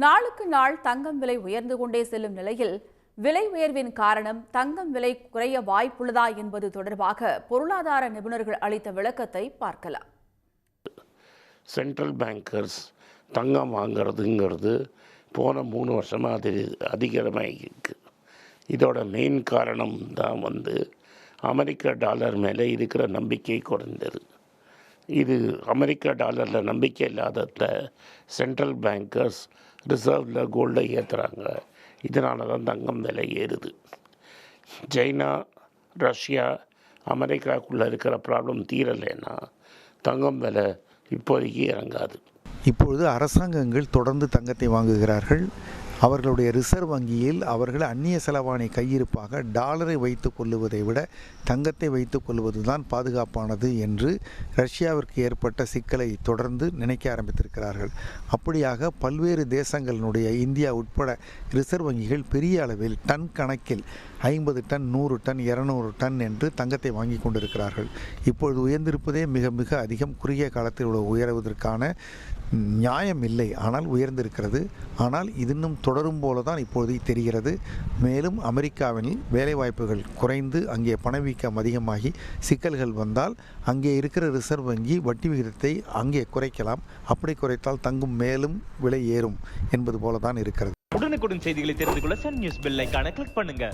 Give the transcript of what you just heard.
நாளுக்கு நாள் தங்கம் விலை உயர்ந்து கொண்டே செல்லும் நிலையில் விலை உயர்வின் காரணம் தங்கம் விலை குறைய வாய்ப்புள்ளதா என்பது தொடர்பாக பொருளாதார நிபுணர்கள் அளித்த விளக்கத்தை பார்க்கலாம். சென்ட்ரல் பேங்கர்ஸ் தங்கம் வாங்கிறதுங்கிறது போன 3 வருஷமாக அது அதிகமாகிருக்கு. இதோட மெயின் காரணம் தான் அமெரிக்க டாலர் மேலே இருக்கிற நம்பிக்கை குறைந்தது. இது அமெரிக்க டாலரில் நம்பிக்கை இல்லாதத சென்ட்ரல் பேங்கர்ஸ் ரிசர்வில் கோல்டை ஏற்றுறாங்க. இதனால தான் தங்கம் விலை ஏறுது. சைனா, ரஷ்யா, அமெரிக்காவுக்குள்ளே இருக்கிற ப்ராப்ளம் தீரலைன்னா தங்கம் விலை இப்போதைக்கு இறங்காது. இப்பொழுது அரசாங்கங்கள் தொடர்ந்து தங்கத்தை வாங்குகிறார்கள். அவர்களுடைய ரிசர்வ் வங்கியில் அவர்கள் அந்நிய செலவாணி கையிருப்பாக டாலரை வைத்து கொள்ளுவதை விட தங்கத்தை வைத்து கொள்வது தான் பாதுகாப்பானது என்று ரஷ்யாவிற்கு ஏற்பட்ட சிக்கலை தொடர்ந்து நினைக்க ஆரம்பித்திருக்கிறார்கள். அப்படியாக பல்வேறு தேசங்களினுடைய இந்தியா உட்பட ரிசர்வ் வங்கிகள் பெரிய அளவில் டன் கணக்கில் 50 டன், 100 டன், 200 டன் என்று தங்கத்தை வாங்கி கொண்டிருக்கிறார்கள். இப்பொழுது உயர்ந்திருப்பதே மிக மிக அதிகம். குறுகிய காலத்தில் உயர்வதற்கான நியாயம் இல்லை, ஆனால் உயர்ந்திருக்கிறது. ஆனால் இது இன்னும் தொடரும் போல தான் இப்பொழுது தெரிகிறது. மேலும் அமெரிக்காவில் வேலைவாய்ப்புகள் குறைந்து அங்கே பணவீக்கம் அதிகமாகி சிக்கல்கள் வந்தால் அங்கே இருக்கிற ரிசர்வ் வங்கி வட்டி விகிதத்தை அங்கே குறைக்கலாம். அப்படி குறைத்தால் தங்கும் மேலும் விலை ஏறும் என்பது போல தான் இருக்கிறது. உடனுக்குடன் செய்திகளை தெரிந்து கொள்ள சன் நியூஸ் பெல் ஐகானை கிளிக் பண்ணுங்க.